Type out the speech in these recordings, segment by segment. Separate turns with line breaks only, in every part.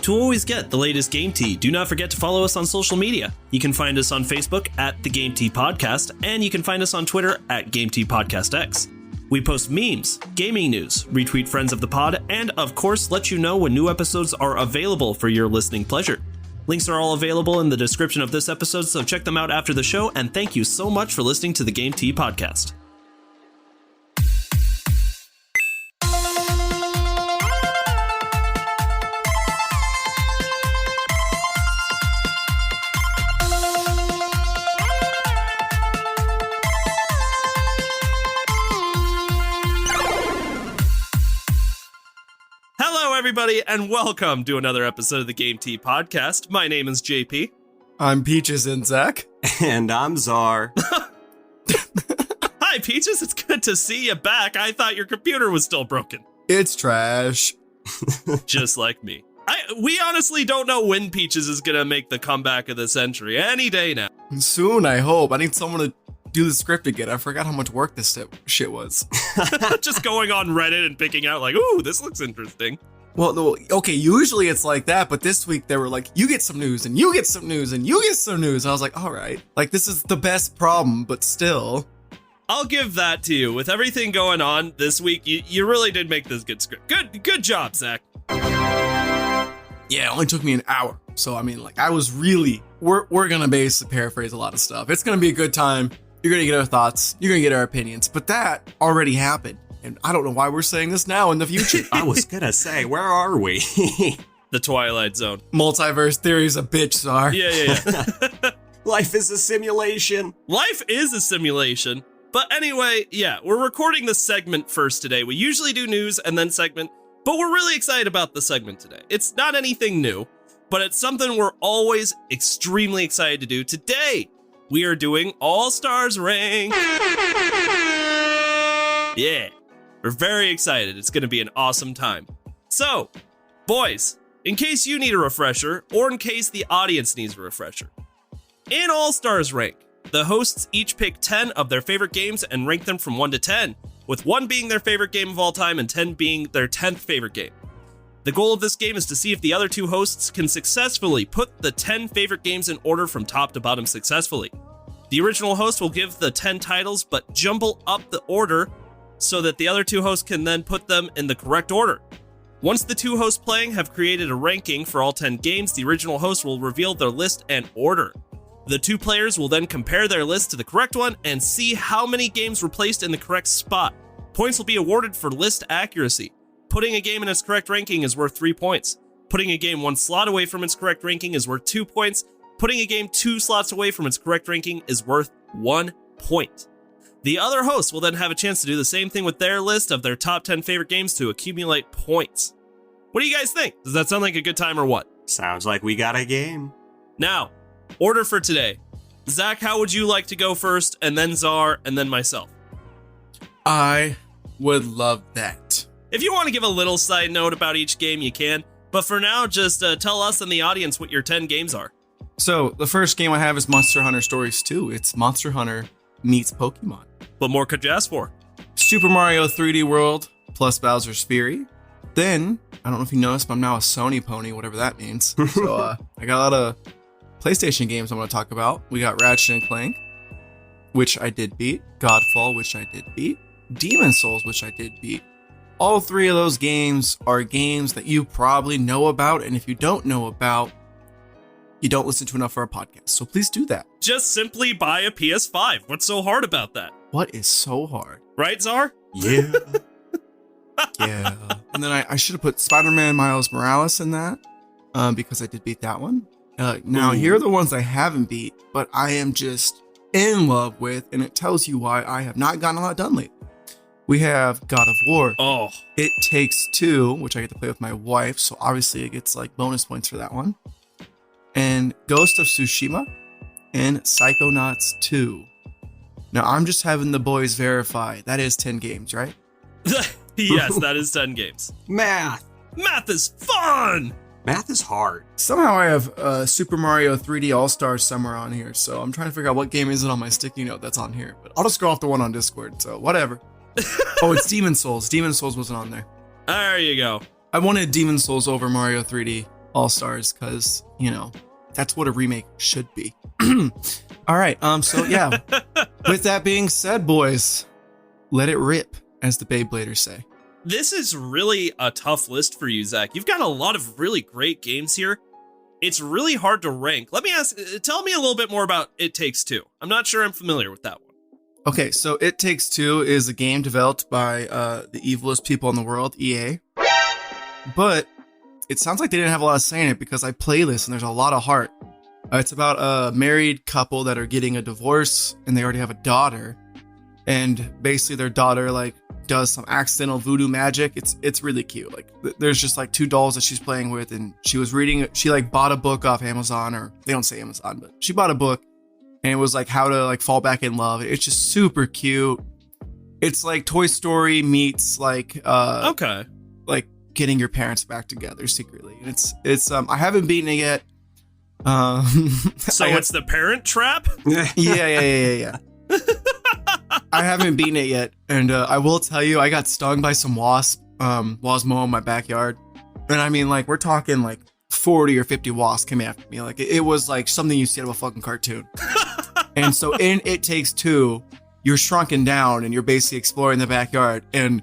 To always get the latest Game Tea, do not forget to follow us on social media. You can find us on Facebook at The Game Tea Podcast, and you can find us on Twitter at Game Tea Podcast X. We post memes, gaming news, retweet friends of the pod, and of course let you know when new episodes are available for your listening pleasure. Links are all available in the description of this episode, so check them out after the show, and thank you so much for listening to the Game Tea Podcast. Everybody, and welcome to another episode of the Game Tea Podcast. My name is JP.
I'm Peaches and Zach.
And I'm Czar.
Hi, Peaches. It's good to see you back. I thought your computer was still broken.
It's trash.
Just like me. We honestly don't know when Peaches is going to make the comeback of the century. Any day now.
Soon, I hope. I need someone to do the script again. I forgot how much work this shit was.
Just going on Reddit and picking out like, ooh, this looks interesting.
Well, okay, usually it's like that, but this week they were like, you get some news, and you get some news, and you get some news. I was like, all right. Like, this is the best problem, but still.
I'll give that to you. With everything going on this week, you really did make this good script. Good job, Zach.
Yeah, it only took me an hour. So, I mean, like, I was really, we're gonna basically paraphrase a lot of stuff. It's gonna be a good time. You're gonna get our thoughts. You're gonna get our opinions. But that already happened. And I don't know why we're saying this now in the future.
I was gonna say, where are we?
The Twilight Zone.
Multiverse theory's a bitch, Czar.
Yeah.
Life is a simulation.
Life is a simulation. But anyway, yeah, we're recording the segment first today. We usually do news and then segment, but we're really excited about the segment today. It's not anything new, but it's something we're always extremely excited to do. Today, we are doing All Stars Rank. Yeah. We're very excited. It's going to be an awesome time. So, boys, in case you need a refresher, or in case the audience needs a refresher, in All-Stars Rank, the hosts each pick 10 of their favorite games and rank them from 1 to 10, with 1 being their favorite game of all time and 10 being their 10th favorite game. The goal of this game is to see if the other 2 hosts can successfully put the 10 favorite games in order from top to bottom successfully. The original host will give the 10 titles, but jumble up the order so that the other 2 hosts can then put them in the correct order. Once the 2 hosts playing have created a ranking for all 10 games, the original host will reveal their list and order. The 2 players will then compare their list to the correct one and see how many games were placed in the correct spot. Points will be awarded for list accuracy. Putting a game in its correct ranking is worth 3 points. Putting a game 1 slot away from its correct ranking is worth 2 points. Putting a game 2 slots away from its correct ranking is worth 1 point. The other hosts will then have a chance to do the same thing with their list of their top 10 favorite games to accumulate points. What do you guys think? Does that sound like a good time or what?
Sounds like we got a game.
Now, order for today. Zach, how would you like to go first, and then Czar, and then myself?
I would love that.
If you want to give a little side note about each game, you can. But for now, just tell us and the audience what your 10 games are.
So, the first game I have is Monster Hunter Stories 2. It's Monster Hunter meets Pokemon.
What more could you ask for?
Super Mario 3D World plus Bowser's Fury. Then, I don't know if you noticed, but I'm now a Sony pony, whatever that means. So, I got a lot of PlayStation games I'm going to talk about. We got Ratchet & Clank, which I did beat. Godfall, which I did beat. Demon's Souls, which I did beat. All 3 of those games are games that you probably know about, and if you don't know about, you don't listen to enough for our podcast. So please do that.
Just simply buy a PS5. What's so hard about that?
What is so hard?
Right, Czar?
Yeah.
Yeah. And then I should have put Spider-Man Miles Morales in that because I did beat that one. Now, here are the ones I haven't beat, but I am just in love with, and it tells you why I have not gotten a lot done lately. We have God of War.
Oh.
It Takes Two, which I get to play with my wife, so obviously it gets like bonus points for that one. And Ghost of Tsushima and Psychonauts 2. Now, I'm just having the boys verify. That is 10 games, right?
Yes, that is 10 games.
Math.
Math is fun!
Math is hard.
Somehow I have Super Mario 3D All-Stars somewhere on here, so I'm trying to figure out what game is it on my sticky note that's on here. But I'll just go off the one on Discord, so whatever. Oh, it's Demon's Souls. Demon's Souls wasn't on there.
There you go.
I wanted Demon's Souls over Mario 3D All Stars because, you know, that's what a remake should be. All right. So yeah, with that being said, boys, let it rip, as the Beybladers say.
This is really a tough list for you, Zach. You've got a lot of really great games here. It's really hard to rank. Let me tell me a little bit more about It Takes Two. I'm not sure I'm familiar with that one.
Okay, so It Takes Two is a game developed by the evilest people in the world, EA. But it sounds like they didn't have a lot of say in it because I play this and there's a lot of heart. It's about a married couple that are getting a divorce and they already have a daughter. And basically their daughter like does some accidental voodoo magic. It's really cute. Like there's just like two dolls that she's playing with, and she like bought a book off Amazon, or they don't say Amazon, but she bought a book and it was like how to like fall back in love. It's just super cute. It's like Toy Story meets like
Okay.
like getting your parents back together secretly. And it's I haven't beaten it yet.
So it's the Parent Trap?
Yeah. I haven't beaten it yet, and I will tell you, I got stung by some wasps while I was mowing my backyard. And I mean, like, we're talking like 40 or 50 wasps came after me. Like, it was like something you see out of a fucking cartoon. And so in It Takes Two, you're shrunken down and you're basically exploring the backyard. And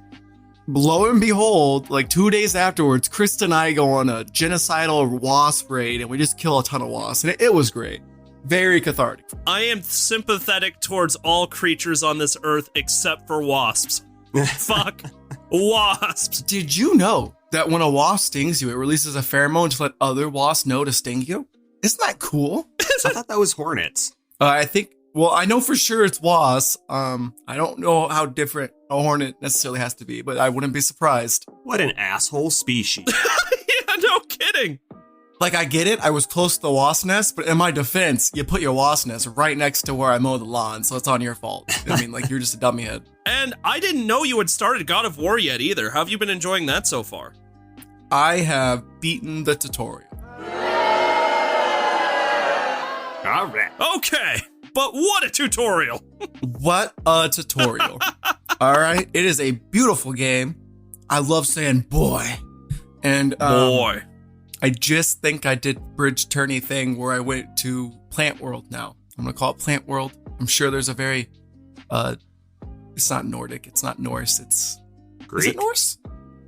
lo and behold, like 2 days afterwards, Krista and I go on a genocidal wasp raid and we just kill a ton of wasps. And it was great. Very cathartic.
I am sympathetic towards all creatures on this earth except for wasps. Fuck wasps.
Did you know that when a wasp stings you, it releases a pheromone to let other wasps know to sting you? Isn't that cool?
I thought that was hornets.
I know for sure it's wasps. I don't know how different a hornet necessarily has to be, but I wouldn't be surprised.
What an asshole species.
Yeah, no kidding.
Like, I get it. I was close to the wasp nest, but in my defense, you put your wasp nest right next to where I mow the lawn, so it's on your fault. I mean, like, you're just a dummy head.
And I didn't know you had started God of War yet either. How have you been enjoying that so far?
I have beaten the tutorial.
All right.
Okay, but what a tutorial.
What a tutorial. All right. It is a beautiful game. I love saying boy. And
Boy.
I just think I did bridge tourney thing where I went to Plant World now. I'm going to call it Plant World. I'm sure there's a very, it's not Nordic. It's not Norse. It's
Greek.
Is it Norse?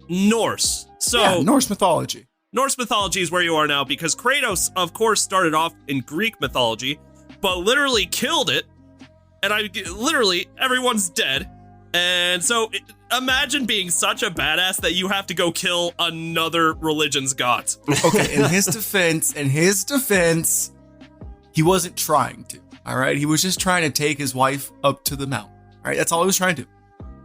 Norse. So
Yeah, Norse mythology.
Norse mythology is where you are now because Kratos, of course, started off in Greek mythology, but literally killed it. And literally everyone's dead. And so imagine being such a badass that you have to go kill another religion's gods.
Okay, in his defense, he wasn't trying to. All right, he was just trying to take his wife up to the mountain. All right, that's all he was trying to do.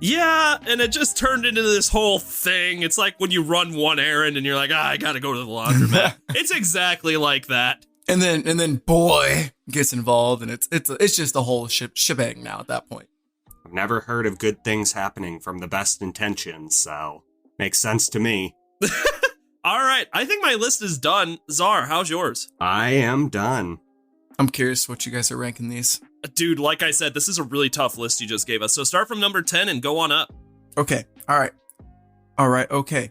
Yeah, and it just turned into this whole thing. It's like when you run one errand and you're like, I gotta go to the laundromat. It's exactly like that.
And then boy gets involved, and it's just the whole shebang now at that point.
I've never heard of good things happening from the best intentions, so makes sense to me.
All right, I think my list is done. Czar, how's yours?
I am done.
I'm curious what you guys are ranking these.
Dude, like I said, this is a really tough list you just gave us. So start from number 10 and go on up.
Okay. All right. Okay.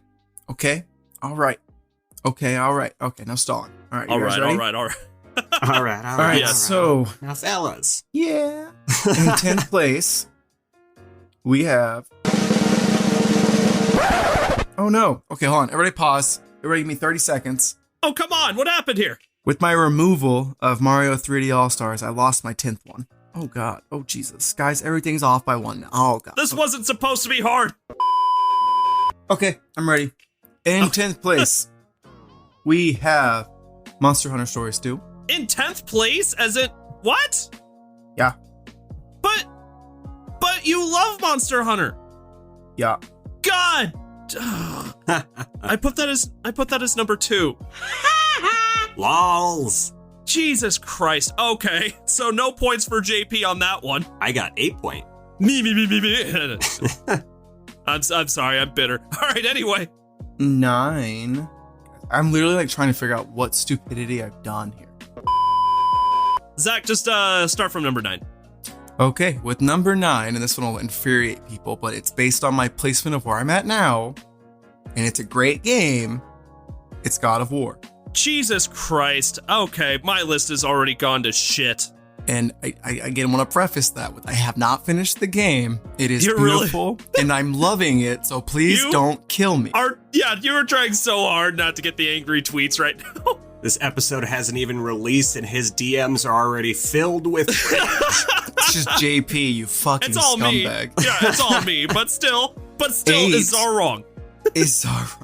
All right. Okay. Now stalling. All right.
All
you guys
right,
ready?
all right.
All right.
All right.
Yes.
So
Now, fellas.
yeah, in 10th place, we have. Oh no. Okay, hold on. Everybody pause. Everybody give me 30 seconds.
Oh, come on. What happened here?
With my removal of Mario 3D All-Stars, I lost my 10th one. Oh god. Oh Jesus. Guys, everything's off by one now. Oh god.
This wasn't supposed to be hard.
Okay, I'm ready. In 10th place, we have Monster Hunter Stories 2.
In 10th place? As in, what?
Yeah.
But you love Monster Hunter.
Yeah.
God. I put that as number 2.
Lols.
Jesus Christ. Okay, so no points for JP on that one.
I got 8 point.
Me. I'm sorry, I'm bitter. All right, anyway.
9. I'm literally like trying to figure out what stupidity I've done here.
Zach, just start from number 9.
Okay, with number 9, and this one will infuriate people, but it's based on my placement of where I'm at now, and it's a great game. It's God of War.
Jesus Christ. Okay, my list has already gone to shit.
And I again want to preface that with I have not finished the game. It is
You're
beautiful and I'm loving it. So please don't kill me.
You were trying so hard not to get the angry tweets right now.
This episode hasn't even released and his DMs are already filled with rage.
It's just JP, you fucking
It's all
scumbag.
me. Yeah, it's all me. But still,
Eight.
is Czar wrong?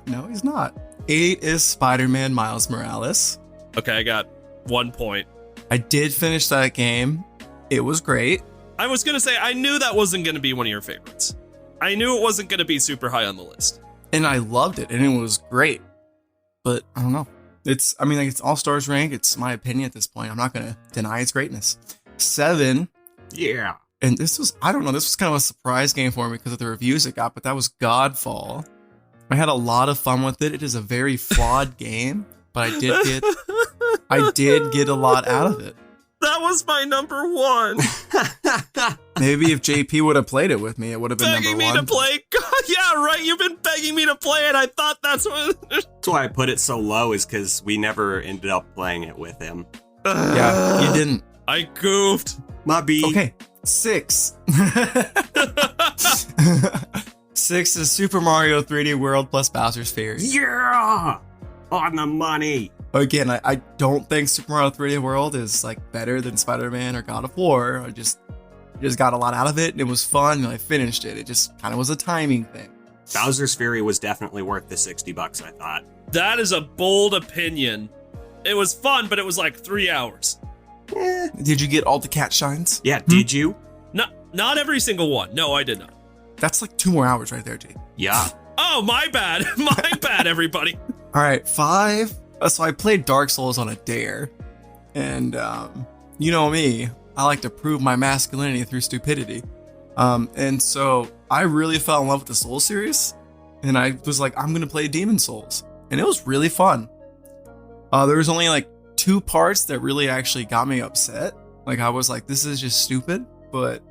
No, he's not. 8 is Spider-Man Miles Morales.
Okay, I got 1 point.
I did finish that game. It was great.
I was gonna say, I knew that wasn't gonna be one of your favorites. I knew it wasn't gonna be super high on the list.
And I loved it, and it was great. But I don't know. It's All-Stars rank. It's my opinion at this point. I'm not gonna deny its greatness. 7,
Yeah.
and this was kind of a surprise game for me because of the reviews it got, but that was Godfall. I had a lot of fun with it. It is a very flawed game, but I did get a lot out of it.
That was my number 1.
Maybe if JP would have played it with me, it would have been
Begging
number
me
1.
to play. God, yeah, right. You've been begging me to play it. I thought that's what.
That's why I put it so low, is because we never ended up playing it with him.
Yeah, you didn't.
I goofed.
My B.
Okay, 6. 6 is Super Mario 3D World plus Bowser's Fury.
Yeah! On the money.
Again, I don't think Super Mario 3D World is like better than Spider-Man or God of War. I just got a lot out of it, and it was fun, and I finished it. It just kind of was a timing thing.
Bowser's Fury was definitely worth the $60, I thought.
That is a bold opinion. It was fun, but it was like 3 hours.
Did you get all the cat shines?
Yeah, did you?
Not every single one. No, I did not.
That's like 2 more hours right there, Jake.
Yeah.
Oh, my bad. My bad, everybody.
All right, 5. So I played Dark Souls on a dare, and you know me, I like to prove my masculinity through stupidity. And so I really fell in love with the Souls series, and I was like, I'm gonna play Demon Souls, and it was really fun. There was only like 2 parts that really actually got me upset. Like I was like, this is just stupid, but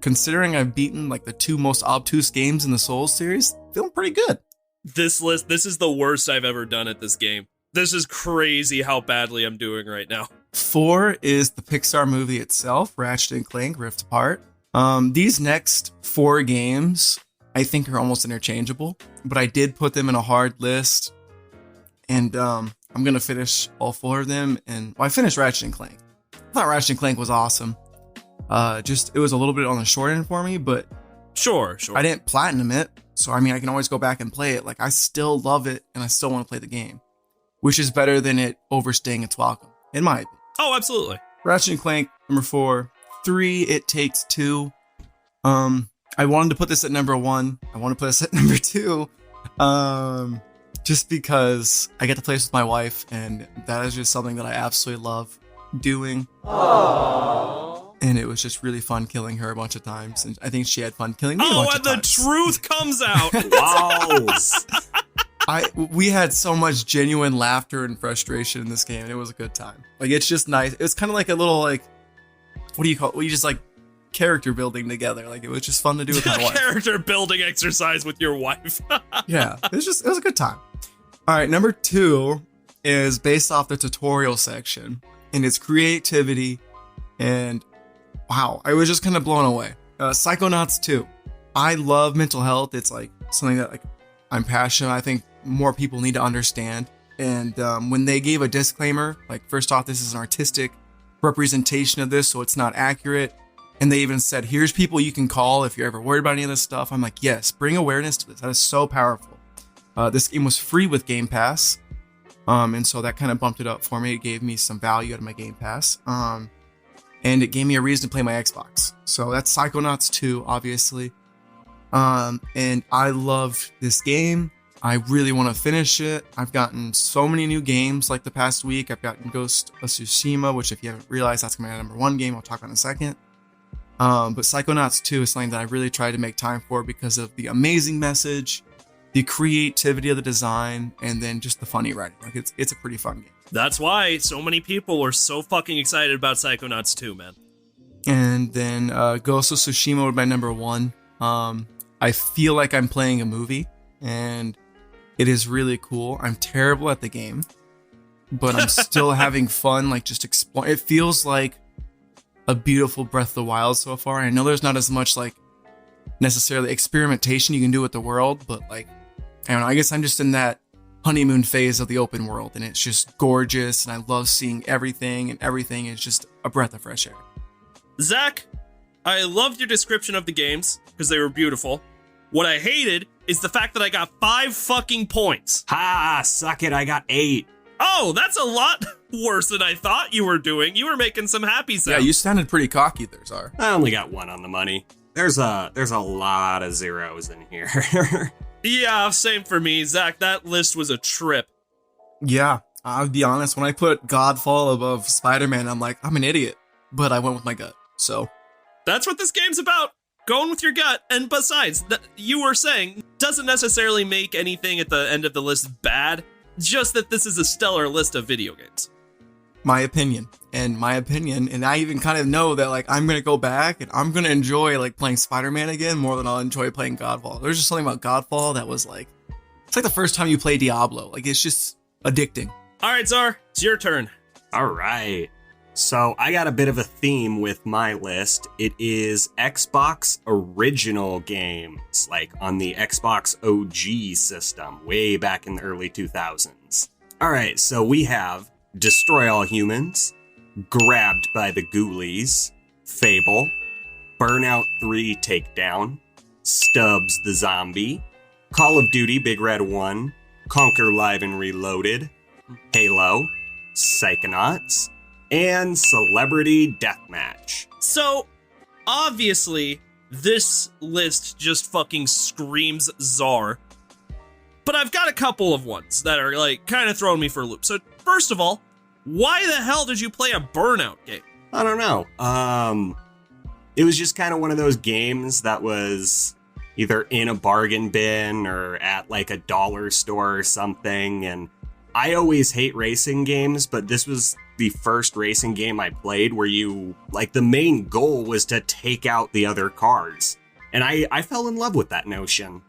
considering I've beaten like the 2 most obtuse games in the Souls series, feeling pretty good.
This is the worst I've ever done at this game. This is crazy how badly I'm doing right now.
4 is the Pixar movie itself, Ratchet & Clank Rift Apart. These next 4 games, I think, are almost interchangeable, but I did put them in a hard list, and I'm going to finish all 4 of them, and I finished Ratchet & Clank. I thought Ratchet & Clank was awesome. It was a little bit on the short end for me, but
Sure.
I didn't platinum it, so I mean, I can always go back and play it. Like, I still love it, and I still want to play the game, which is better than it overstaying its welcome, in my opinion.
Oh, absolutely.
Ratchet & Clank, number 4. 3, It Takes Two. I wanted to put this at number 1. I want to put this at number 2. Just because I get to play this with my wife, and that is just something that I absolutely love doing. Aww. And it was just really fun killing her a bunch of times, and I think she had fun killing me a bunch of
and
times.
the truth comes out.
Wow.
We had so much genuine laughter and frustration in this game, and it was a good time. Like, it's just nice. It was kind of like a little, like, what do you call it? We just, like, character building together. Like, it was just fun to do with my wife.
Character building exercise with your wife.
Yeah, it was a good time. All right, number 2 is based off the tutorial section, and it's creativity, and wow, I was just kind of blown away. Psychonauts 2. I love mental health. It's like something that like I'm passionate. I think more people need to understand. And when they gave a disclaimer, like, first off, this is an artistic representation of this, so it's not accurate. And they even said, here's people you can call if you're ever worried about any of this stuff. I'm like, yes, bring awareness to this. That is so powerful. This game was free with Game Pass. And so that kind of bumped it up for me. It gave me some value out of my Game Pass. And it gave me a reason to play my Xbox. So that's Psychonauts 2, obviously. And I love this game. I really want to finish it. I've gotten so many new games like the past week. I've gotten Ghost of Tsushima, which, if you haven't realized, that's my number 1 game. I'll talk about in a second. But Psychonauts 2 is something that I really tried to make time for because of the amazing message, the creativity of the design, and then just the funny writing. Like, it's a pretty fun game.
That's why so many people were so fucking excited about Psychonauts 2, man.
And then Ghost of Tsushima would be my number 1. I feel like I'm playing a movie, and it is really cool. I'm terrible at the game. but I'm still having fun, like just explore. It feels like a beautiful Breath of the Wild so far. I know there's not as much like necessarily experimentation you can do with the world, but like, I don't know, I guess I'm just in that honeymoon phase of the open world, and it's just gorgeous, and I love seeing everything, and everything is just a breath of fresh air.
Zach, I loved your description of the games because they were beautiful. What I hated is the fact that I got 5 fucking points.
Ha! Suck it, I got 8.
Oh, that's a lot worse than I thought you were doing. You were making some happy sounds.
Yeah, you sounded pretty cocky there, Czar.
I only got 1 on the money. There's a lot of zeros in here.
Yeah, same for me, Zach. That list was a trip.
Yeah, I'll be honest, when I put Godfall above Spider-Man, I'm like, I'm an idiot, but I went with my gut, so.
That's what this game's about. Going with your gut. And besides, you were saying, doesn't necessarily make anything at the end of the list bad. Just that this is a stellar list of video games.
My opinion, and I even kind of know that like I'm gonna go back and I'm gonna enjoy like playing Spider-Man again more than I'll enjoy playing Godfall. There's just something about Godfall that was like, it's like the first time you play Diablo. Like it's just addicting.
All right, Czar, it's your turn.
All right. So I got a bit of a theme with my list. It is Xbox original games, like on the Xbox OG system, way back in the early 2000s. All right, so we have Destroy All Humans, Grabbed by the Ghoulies, Fable, Burnout 3 Takedown, Stubbs the Zombie, Call of Duty Big Red 1, Conquer Live and Reloaded, Halo, Psychonauts, and Celebrity Deathmatch.
So, obviously, this list just fucking screams Czar. But I've got a couple of ones that are, like, kind of throwing me for a loop. So, first of all, why the hell did you play a Burnout game?
I don't know. It was just kind of one of those games that was either in a bargain bin or at, like, a dollar store or something. And I always hate racing games, but this was the first racing game I played where you, like, the main goal was to take out the other cars. And I fell in love with that notion.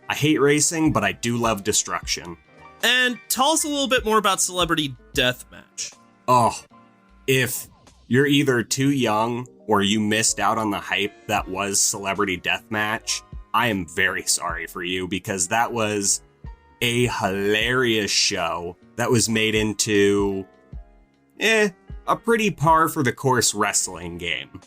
I hate racing, but I do love destruction.
And tell us a little bit more about Celebrity Deathmatch.
Oh, if you're either too young or you missed out on the hype that was Celebrity Deathmatch, I am very sorry for you, because that was a hilarious show that was made into a pretty par for the course wrestling game.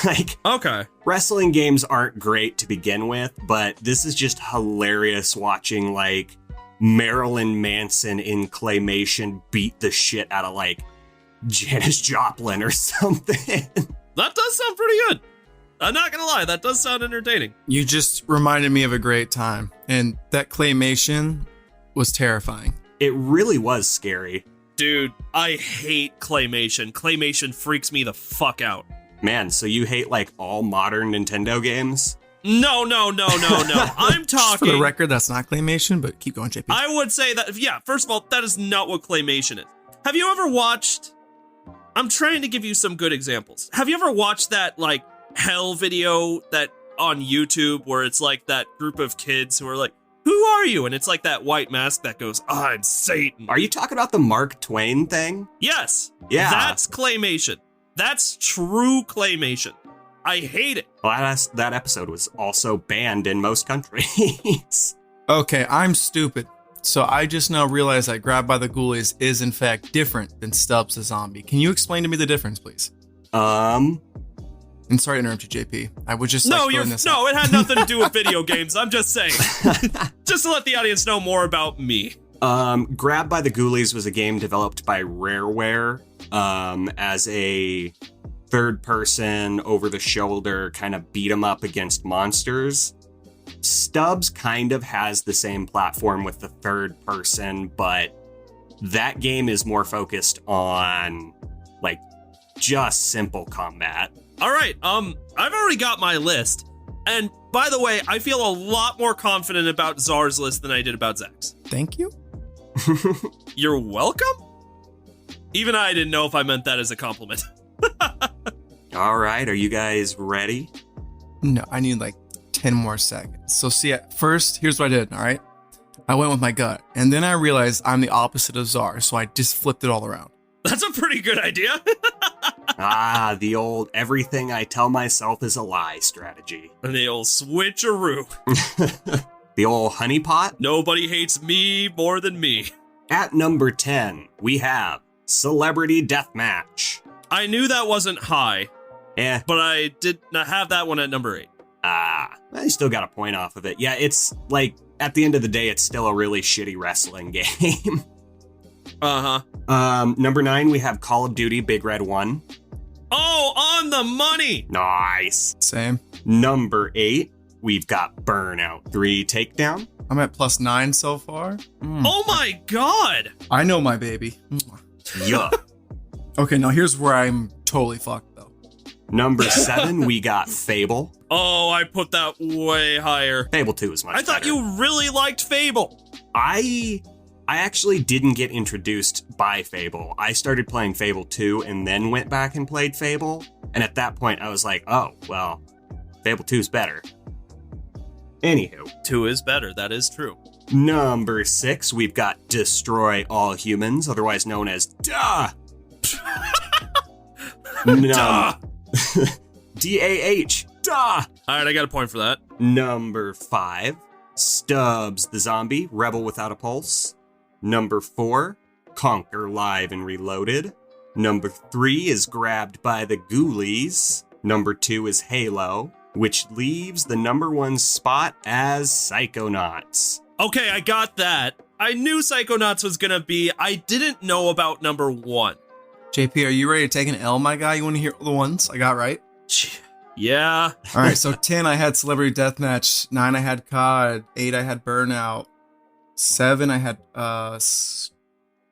Like,
Okay.
wrestling games aren't great to begin with, but this is just hilarious watching, like, Marilyn Manson in claymation beat the shit out of, like, Janis Joplin or something.
That does sound pretty good. I'm not gonna lie, that does sound entertaining.
You just reminded me of a great time, and that claymation was terrifying.
It really was scary.
Dude, I hate claymation. Claymation freaks me the fuck out.
Man, so you hate, like, all modern Nintendo games?
No. I'm
Just for the
talking.
record, that's not claymation, but keep going, JP.
I would say that, yeah, first of all, that is not what claymation is. Have you ever watched, I'm trying to give you some good examples. Have you ever watched that, like, hell video that on YouTube where it's like that group of kids who are like, who are you? And it's like that white mask that goes, I'm Satan.
Are you talking about the Mark Twain thing?
Yes.
Yeah.
That's claymation. That's true claymation. I hate it.
Well, that episode was also banned in most countries.
Okay, I'm stupid. So I just now realized that Grabbed by the Ghoulies is in fact different than Stubbs the Zombie. Can you explain to me the difference, please? And sorry to interrupt you, JP. I was just
No,
throwing this
no,
out.
it had nothing to do with video games. I'm just saying. Just to let the audience know more about me.
Grabbed by the Ghoulies was a game developed by Rareware as a third-person, over-the-shoulder kind of beat-em-up against monsters. Stubbs kind of has the same platform with the third person, but that game is more focused on, like, just simple combat.
All right, I've already got my list. And by the way, I feel a lot more confident about Czar's list than I did about Zach's.
Thank you.
You're welcome? Even I didn't know if I meant that as a compliment.
All right, are you guys ready?
No, I need like 10 more seconds. So see, at first, here's what I did, all right? I went with my gut. And then I realized I'm the opposite of Czar, so I just flipped it all around.
That's a pretty good idea.
The old everything I tell myself is a lie strategy.
And the old switcheroo.
The old honeypot.
Nobody hates me more than me.
At number 10, we have Celebrity Deathmatch.
I knew that wasn't high,
Eh,
but I did not have that one at number 8.
I still got a point off of it. Yeah, it's like, at the end of the day, it's still a really shitty wrestling game. Number 9, we have Call of Duty Big Red 1.
Oh, on the money.
Nice.
Same.
Number 8, we've got Burnout 3 Takedown.
I'm at +9 so far.
Oh my God.
I know my baby.
Yuck.
Okay, now here's where I'm totally fucked, though.
Number 7, we got Fable.
Oh, I put that way higher.
Fable 2 is much
I thought
better.
you really liked Fable.
I actually didn't get introduced by Fable. I started playing Fable 2 and then went back and played Fable. And at that point, I was like, oh, well, Fable 2 is better. Anywho.
2 is better. That is true.
Number 6, we've got Destroy All Humans, otherwise known as DAH.
Duh.
DAH. DAH.
All right, I got a point for that.
Number 5, Stubbs the Zombie, Rebel Without a Pulse. Number 4, Conquer Live and Reloaded. Number 3 is Grabbed by the Ghoulies. Number 2 is Halo, which leaves the number 1 spot as Psychonauts.
Okay, I got that. I knew Psychonauts was gonna be. I didn't know about number 1.
JP, are you ready to take an L, my guy? You want to hear the ones I got right?
Yeah.
All right, so 10, I had Celebrity Deathmatch. 9, I had COD. 8, I had Burnout. 7, I had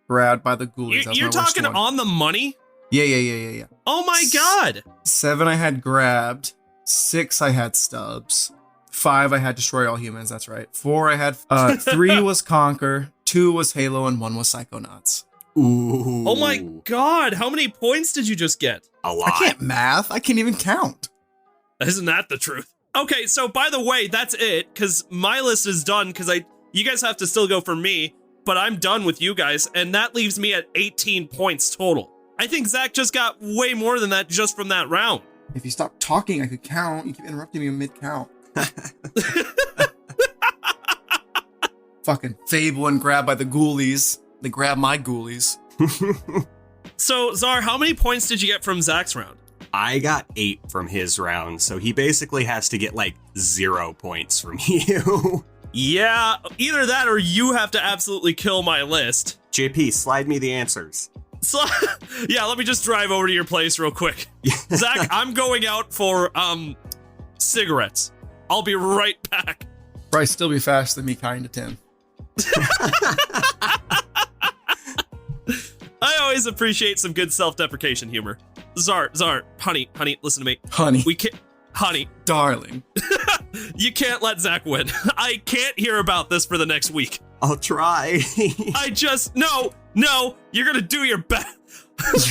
Grabbed by the Ghoulies. That was
You're
my worst
talking
one.
on the money?
Yeah.
Oh my God.
7, I had Grabbed. 6, I had Stubbs. 5, I had Destroy All Humans. That's right. 4, I had 3 was Conquer. 2 was Halo, and 1 was Psychonauts.
Ooh.
Oh my God. How many points did you just get?
A lot.
I can't math. I can't even count.
Isn't that the truth? Okay, so by the way, that's it, because my list is done, because you guys have to still go for me, but I'm done with you guys, and that leaves me at 18 points total. I think Zach just got way more than that just from that round.
If you stop talking, I could count. You keep interrupting me mid-count. Fucking Fable and Grabbed by the Ghoulies. They grab my ghoulies.
So, Czar, how many points did you get from Zach's round?
I got 8 from his round, so he basically has to get like 0 points from you.
Yeah, either that or you have to absolutely kill my list.
JP, slide me the answers.
So, yeah, let me just drive over to your place real quick. Zach, I'm going out for, cigarettes. I'll be right back.
Probably still be faster than me counting to 10.
I always appreciate some good self-deprecation humor. Czar, honey, listen to me.
Honey.
We can't, honey,
Darling.
you can't let Zach win. I can't hear about this for the next week.
I'll try.
No, you're gonna do your best.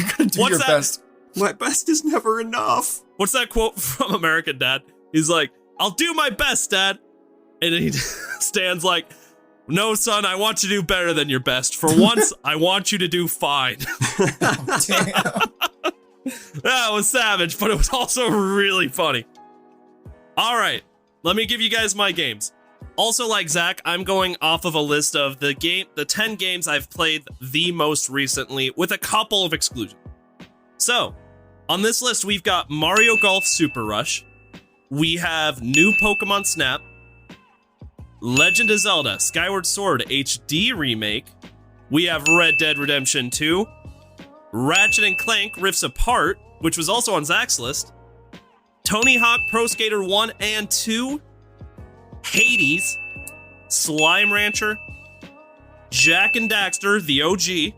You're gonna do
What's
your
that?
best.
My best is never enough.
What's that quote from American Dad? He's like, I'll do my best, Dad. And then he stands like, no, son, I want you to do better than your best. For once, I want you to do fine.
Oh, damn.
That was savage, but it was also really funny. All right, let me give you guys my games. Also, like Zach, I'm going off of a list of the 10 games I've played the most recently, with a couple of exclusions. So, on this list, we've got Mario Golf Super Rush. We have new Pokemon Snap. Legend of Zelda Skyward Sword HD Remake. We have Red Dead Redemption 2. Ratchet & Clank Rifts Apart, which was also on Zach's list. Tony Hawk Pro Skater 1 and 2. Hades. Slime Rancher. Jak and Daxter, the OG.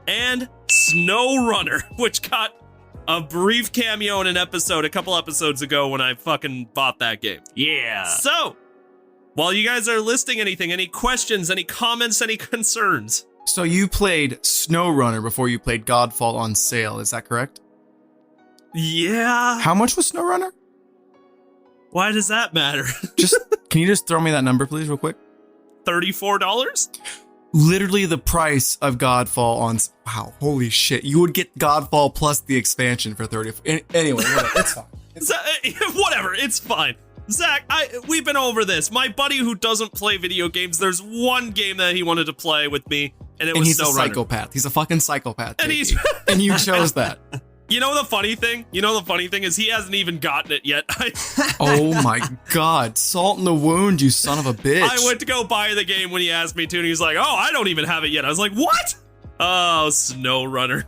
And Snow Runner, which got a brief cameo in an episode a couple episodes ago when I fucking bought that game.
Yeah.
So, while you guys are listing anything, any questions, any comments, any concerns?
So you played SnowRunner before you played Godfall on sale, is that correct?
Yeah.
How much was SnowRunner?
Why does that matter?
Can you just throw me that number, please, real quick?
$34?
Literally the price of Godfall on. Wow, holy shit! You would get Godfall plus the expansion for 30. Anyway, it's fine.
Whatever, it's fine. Zach, we've been over this. My buddy who doesn't play video games, there's one game that he wanted to play with me, and it was
he's a
SnowRunner.
psychopath. He's a fucking psychopath.
And
JP. And you chose that.
You know the funny thing? Is he hasn't even gotten it yet.
Oh my god. Salt in the wound, you son of a bitch.
I went to go buy the game when he asked me to, and he's like, oh, I don't even have it yet. I was like, what? Oh, SnowRunner.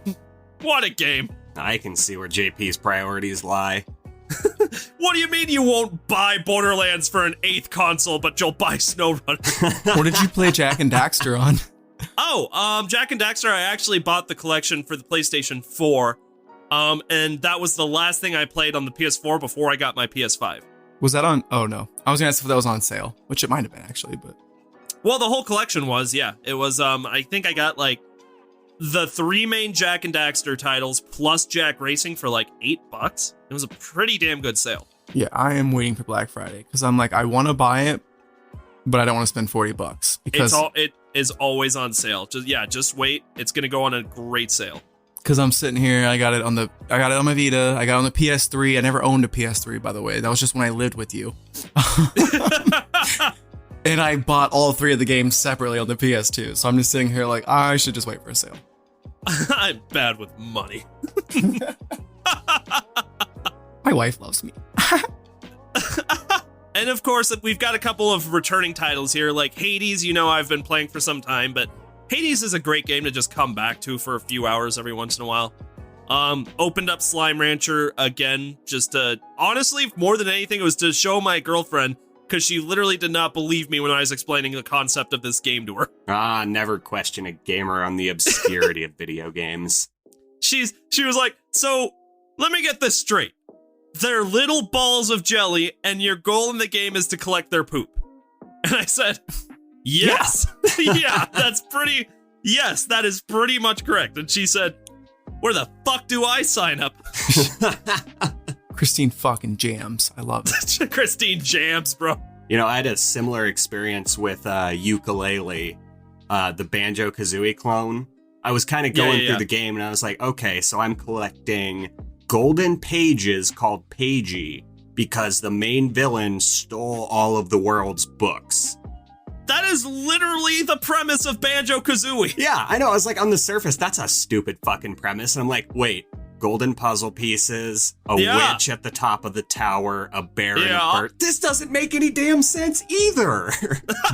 What a game.
I can see where JP's priorities lie.
What do you mean you won't buy Borderlands for an 8th console, but you'll buy SnowRunner?
What did you play Jak and Daxter on?
Oh, Jak and Daxter, I actually bought the collection for the PlayStation 4. And that was the last thing I played on the PS4 before I got my PS5.
Was that on? Oh no. I was gonna ask if that was on sale, which it might have been actually, but.
Well, the whole collection was, yeah. It was, I think I got like the 3 main Jak and Daxter titles plus Jak Racing for like $8. It was a pretty damn good sale.
Yeah, I am waiting for Black Friday because I'm like, I want to buy it, but I don't want to spend $40 because
it is always on sale. Just wait. It's gonna go on a great sale.
Because I'm sitting here, I got it on my Vita, I got it on the PS3. I never owned a PS3, by the way. That was just when I lived with you. And I bought all 3 of the games separately on the PS2. So I'm just sitting here like, I should just wait for a sale.
I'm bad with money.
My wife loves me.
And of course, we've got a couple of returning titles here, like Hades, I've been playing for some time, but Hades is a great game to just come back to for a few hours every once in a while. Opened up Slime Rancher again, just to, honestly, more than anything, it was to show my girlfriend, because she literally did not believe me when I was explaining the concept of this game to her.
Never question a gamer on the obscurity of video games.
She was like, so, let me get this straight. They're little balls of jelly, and your goal in the game is to collect their poop. And I said, yes. Yeah, yes, that is pretty much correct. And she said, where the fuck do I sign up?
Christine fucking jams. I love it.
Christine jams, bro.
I had a similar experience with Yooka-Laylee, the Banjo-Kazooie clone. I was kind of going through the game and I was like, okay, so I'm collecting golden pages called Pagey because the main villain stole all of the world's books.
That is literally the premise of Banjo-Kazooie.
Yeah, I know. I was like, on the surface, that's a stupid fucking premise. And I'm like, wait, golden puzzle pieces, a witch at the top of the tower, a bear and a bird. This doesn't make any damn sense either.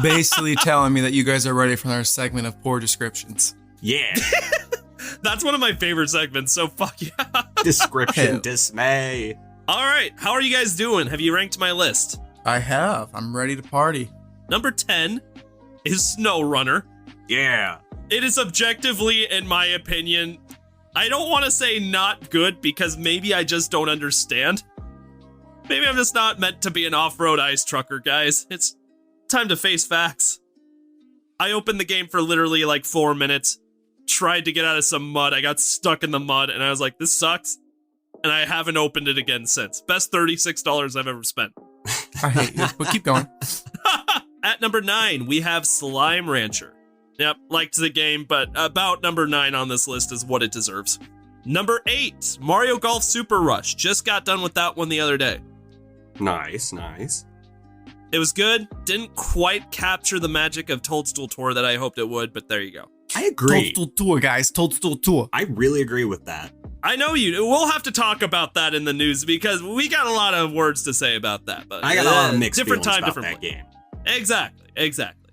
Basically telling me that you guys are ready for our segment of poor descriptions.
Yeah.
That's one of my favorite segments, so fuck yeah.
Description dismay.
All right, how are you guys doing? Have you ranked my list?
I have. I'm ready to party.
Number 10 is SnowRunner.
Yeah.
It is objectively, in my opinion, I don't want to say not good because maybe I just don't understand. Maybe I'm just not meant to be an off-road ice trucker, guys. It's time to face facts. I opened the game for literally like 4 minutes, tried to get out of some mud. I got stuck in the mud and I was like, this sucks. And I haven't opened it again since. Best $36 I've ever spent.
I hate you, but keep going.
At number 9, we have Slime Rancher. Yep, liked the game, but about number 9 on this list is what it deserves. Number 8, Mario Golf Super Rush. Just got done with that one the other day.
Nice.
It was good. Didn't quite capture the magic of Toadstool Tour that I hoped it would, but there you go.
I agree.
Toadstool Tour, guys. Toadstool Tour.
I really agree with that.
I know you do. We'll have to talk about that in the news because we got a lot of words to say about that. But
I got a lot of mixed
different
feelings
time,
about
different
that game.
Exactly.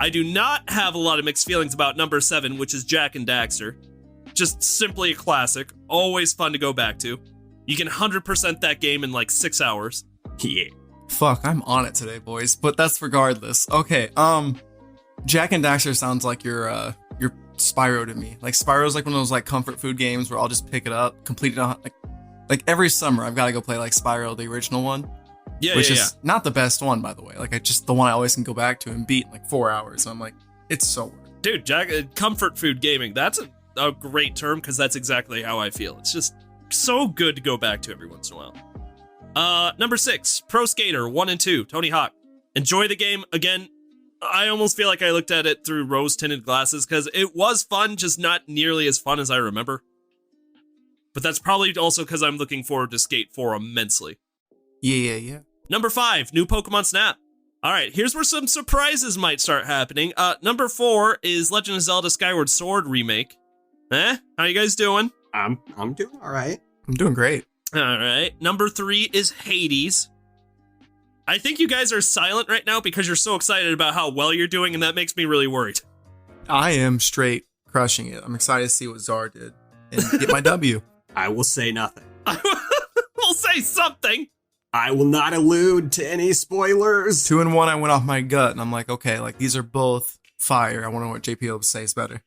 I do not have a lot of mixed feelings about number 7, which is Jak and Daxter. Just simply a classic. Always fun to go back to. You can 100% that game in like 6 hours.
Yeah.
Fuck, I'm on it today, boys. But that's regardless. Okay, Jak and Daxter sounds like your Spyro to me. Like Spyro's like one of those like comfort food games where I'll just pick it up, complete it like every summer. I've got to go play like Spyro, the original one. Which is not the best one, by the way. Like, the one I always can go back to and beat in like 4 hours. And I'm like, it's so worth it.
Dude, Jak, comfort food gaming, that's a great term because that's exactly how I feel. It's just so good to go back to every once in a while. Number 6, Pro Skater 1 and 2, Tony Hawk. Enjoy the game. Again, I almost feel like I looked at it through rose-tinted glasses because it was fun, just not nearly as fun as I remember. But that's probably also because I'm looking forward to Skate 4 immensely.
Yeah.
Number 5, new Pokemon Snap. All right, here's where some surprises might start happening. Number 4 is Legend of Zelda Skyward Sword remake. How you guys doing?
I'm doing all right.
I'm doing great.
All right. Number 3 is Hades. I think you guys are silent right now because you're so excited about how well you're doing, and that makes me really worried.
I am straight crushing it. I'm excited to see what Czar did and get my W.
I will say nothing.
We'll say something.
I will not allude to any spoilers.
2 and 1, I went off my gut, and I'm like, okay, like these are both fire. I wonder what JP will say is better.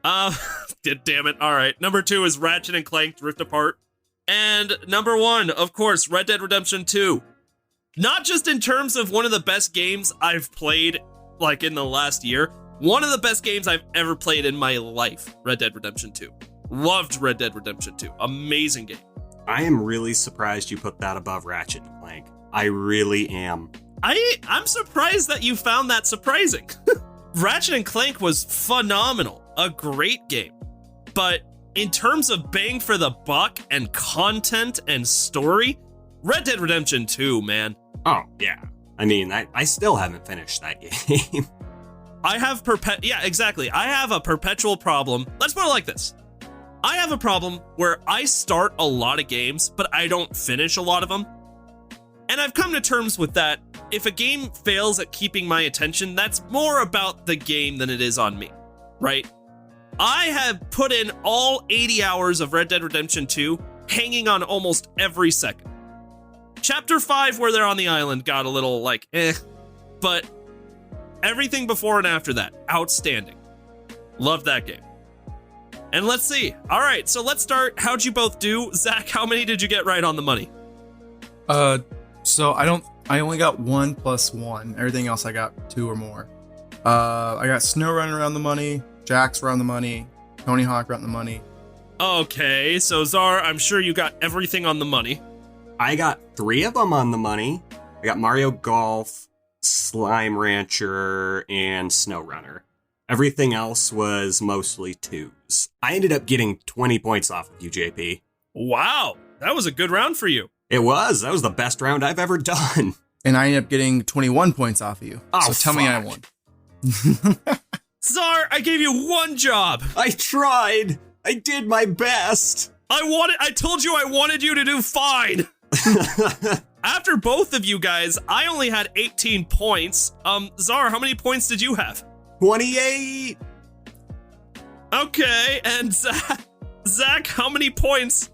Damn it. All right. Number 2 is Ratchet and Clank Rift Apart. And number 1, of course, Red Dead Redemption 2. Not just in terms of one of the best games I've played, like, in the last year. One of the best games I've ever played in my life, Red Dead Redemption 2. Loved Red Dead Redemption 2. Amazing game.
I am really surprised you put that above Ratchet and Clank. I really am.
I'm surprised that you found that surprising. Ratchet and Clank was phenomenal. A great game. But in terms of bang for the buck and content and story, Red Dead Redemption 2, man.
Oh, yeah. I mean, I still haven't finished that game.
I have exactly. I have a perpetual problem. Let's put it like this. I have a problem where I start a lot of games, but I don't finish a lot of them. And I've come to terms with that. If a game fails at keeping my attention, that's more about the game than it is on me, right? I have put in all 80 hours of Red Dead Redemption 2, hanging on almost every second. Chapter 5, where they're on the island, got a little but everything before and after that, outstanding. Loved that game. And let's see. All right, so let's start. How'd you both do? Zach, how many did you get right on the money?
So I only got 1 plus 1. Everything else I got 2 or more. I got SnowRunner around the money, Jax around the money, Tony Hawk around the money.
Okay, so Czar, I'm sure you got everything on the money.
I got 3 of them on the money. I got Mario Golf, Slime Rancher, and SnowRunner. Everything else was mostly 2s. I ended up getting 20 points off of you, JP.
Wow, that was a good round for you.
It was. That was the best round I've ever done.
And I ended up getting 21 points off of you.
Oh,
so tell me I won.
Czar, I gave you 1 job.
I tried. I did my best.
I told you I wanted you to do fine. After both of you guys, I only had 18 points. Czar, how many points did you have?
28.
Okay, and Zach, how many points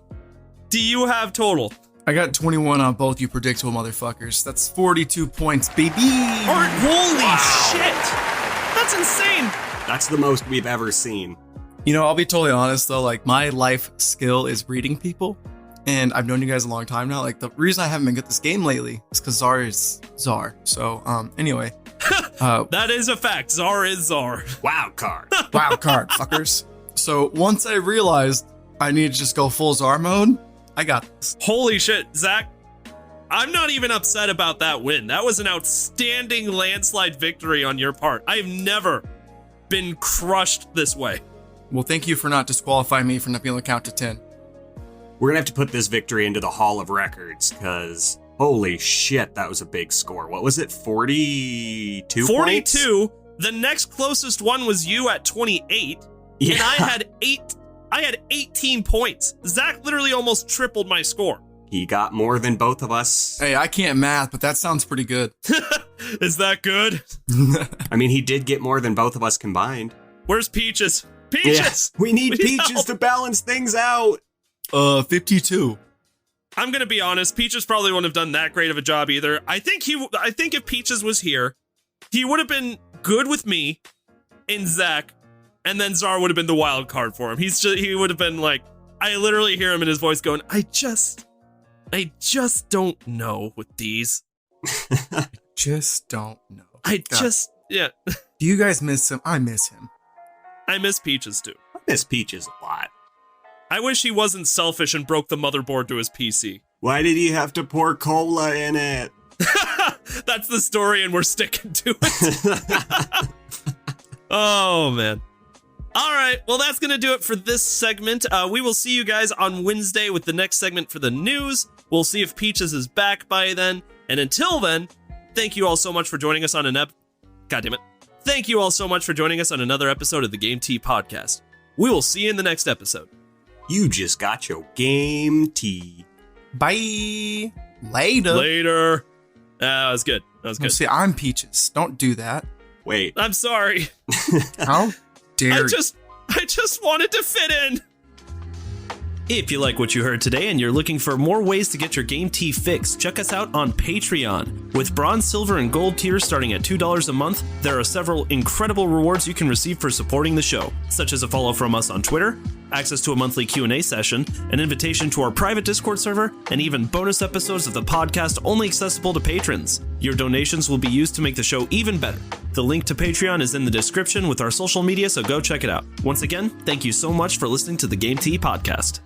do you have total?
I got 21 on both you predictable motherfuckers. That's 42 points, baby.
Holy shit! That's insane.
That's the most we've ever seen.
You know, I'll be totally honest though, like my life skill is reading people. And I've known you guys a long time now. Like the reason I haven't been good at this game lately is because Czar is Czar. So anyway.
That is a fact. Czar is Czar.
Wild card.
Wild card, fuckers. So once I realized I need to just go full Czar mode, I got this.
Holy shit, Zach. I'm not even upset about that win. That was an outstanding landslide victory on your part. I've never been crushed this way.
Well, thank you for not disqualifying me for not being able to count to 10.
We're gonna have to put this victory into the Hall of Records, because holy shit, that was a big score. What was it? 42
42. The next closest one was you at 28.
Yeah.
And I had 18 points. Zach literally almost tripled my score.
He got more than both of us.
Hey, I can't math, but that sounds pretty good.
Is that good?
I mean, he did get more than both of us combined.
Where's Peaches? Peaches!
Yeah. We need Peaches
help.
to balance things out.
52.
I'm gonna be honest, Peaches probably wouldn't have done that great of a job either. I think if Peaches was here, he would have been good with me and Zach, and then Czar would have been the wild card for him. He would have been like, I literally hear him in his voice going, I just don't know with these.
Just don't know.
Yeah.
Do you guys miss him? I miss him.
I miss Peaches too.
I miss Peaches a lot.
I wish he wasn't selfish and broke the motherboard to his PC.
Why did he have to pour cola in it?
That's the story, and we're sticking to it. Oh, man. All right, well, that's going to do it for this segment. We will see you guys on Wednesday with the next segment for the news. We'll see if Peaches is back by then. And until then, thank you all so much for joining us on God damn it. Thank you all so much for joining us on another episode of the Game Tea Podcast. We will see you in the next episode.
You just got your game tea.
Bye. Later.
Later. That was good. That was good.
See, I'm Peaches. Don't do that.
Wait.
I'm sorry.
How dare you?
I just wanted to fit in. If you like what you heard today and you're looking for more ways to get your game tea fix, check us out on Patreon. With bronze, silver, and gold tiers starting at $2 a month, there are several incredible rewards you can receive for supporting the show, such as a follow from us on Twitter, access to a monthly Q&A session, an invitation to our private Discord server, and even bonus episodes of the podcast only accessible to patrons. Your donations will be used to make the show even better. The link to Patreon is in the description with our social media, so go check it out. Once again, thank you so much for listening to the Game Tea Podcast.